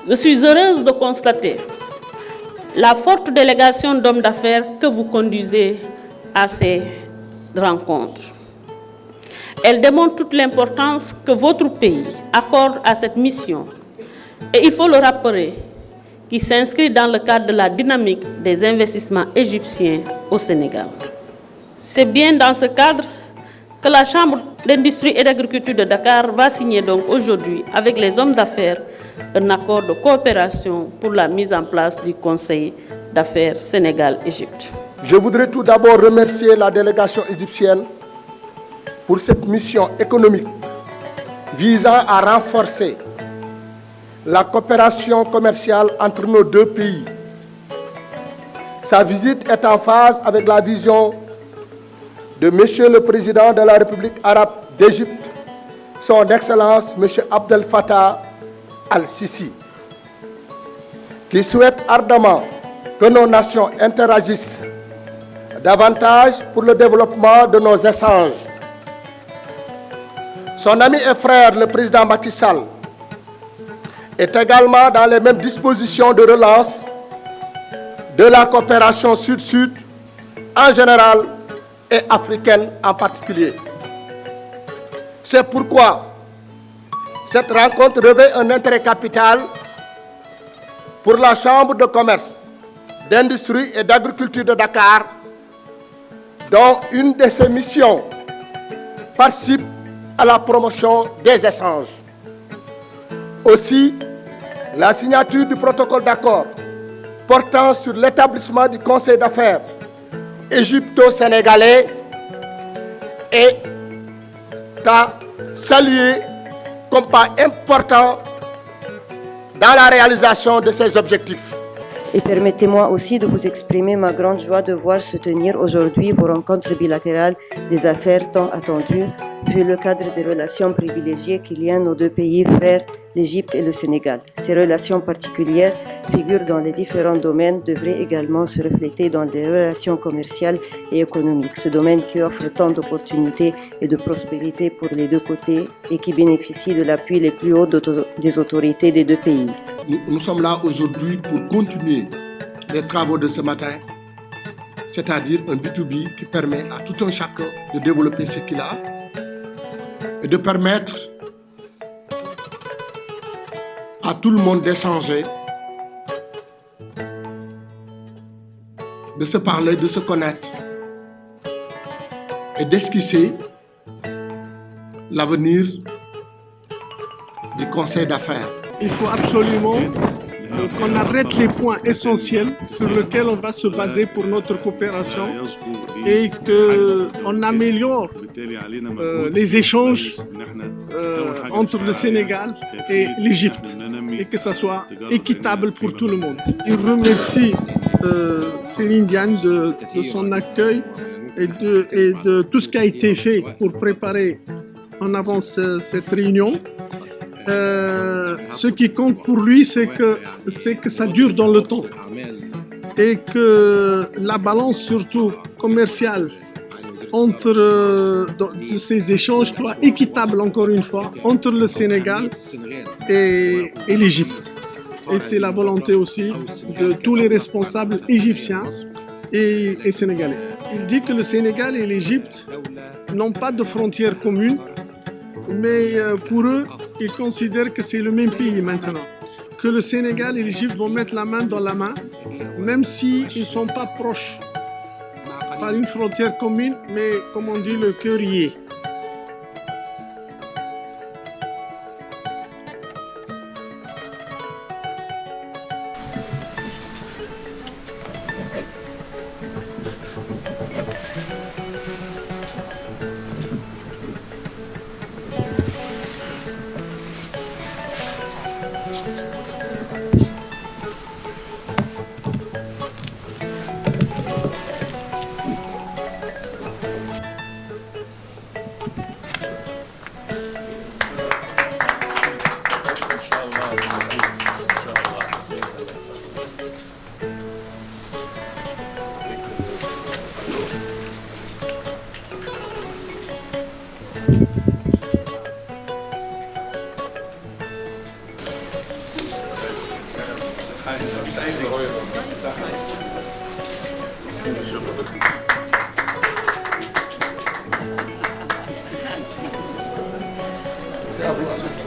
Je suis heureuse de constater la forte délégation d'hommes d'affaires que vous conduisez à ces rencontres. Elle démontre toute l'importance que votre pays accorde à cette mission. Et il faut le rappeler, qui s'inscrit dans le cadre de la dynamique des investissements égyptiens au Sénégal. C'est bien dans ce cadre que la Chambre d'industrie et d'agriculture de Dakar va signer donc aujourd'hui avec les hommes d'affaires un accord de coopération pour la mise en place du Conseil d'affaires Sénégal-Égypte. Je voudrais tout d'abord remercier la délégation égyptienne pour cette mission économique visant à renforcer la coopération commerciale entre nos deux pays. Sa visite est en phase avec la vision de Monsieur le Président de la République arabe d'Égypte, Son Excellence M. Abdel Fattah al-Sisi, qui souhaite ardemment que nos nations interagissent davantage pour le développement de nos échanges. Son ami et frère, le président Macky Sall, est également dans les mêmes dispositions de relance de la coopération sud-sud en général et africaine en particulier. C'est pourquoi cette rencontre revêt un intérêt capital pour la Chambre de commerce, d'industrie et d'agriculture de Dakar, dont une de ses missions participe à la promotion des échanges. Aussi, la signature du protocole d'accord portant sur l'établissement du Conseil d'affaires égypto-sénégalais est à saluer comme pas important dans la réalisation de ces objectifs. Et permettez-moi aussi de vous exprimer ma grande joie de voir se tenir aujourd'hui vos rencontres bilatérales des affaires tant attendues, vu le cadre des relations privilégiées qui lient nos deux pays frères, l'Égypte et le Sénégal. Ces relations particulières figurent dans les différents domaines, devraient également se refléter dans des relations commerciales et économiques. Ce domaine qui offre tant d'opportunités et de prospérité pour les deux côtés et qui bénéficie de l'appui les plus hauts des autorités des deux pays. Nous sommes là aujourd'hui pour continuer les travaux de ce matin, c'est-à-dire un B2B qui permet à tout un chacun de développer ce qu'il a et de permettre à tout le monde d'échanger, de se parler, de se connaître et d'esquisser l'avenir du Conseil d'affaires. Il faut absolument qu'on arrête les points essentiels sur lesquels on va se baser pour notre coopération et qu'on améliore les échanges entre le Sénégal et l'Égypte et que ça soit équitable pour tout le monde. Je remercie Céline Diane de son accueil et de tout ce qui a été fait pour préparer en avance cette réunion. Ce qui compte pour lui, c'est que ça dure dans le temps et que la balance surtout commerciale entre ces échanges soit équitable encore une fois entre le Sénégal et l'Égypte. Et c'est la volonté aussi de tous les responsables égyptiens et sénégalais. Il dit que le Sénégal et l'Égypte n'ont pas de frontières communes, mais pour eux, ils considèrent que c'est le même pays maintenant. Que le Sénégal et l'Égypte vont mettre la main dans la main, même s'ils ne sont pas proches par une frontière commune, mais comme on dit, le cœur y est. C'est à vous.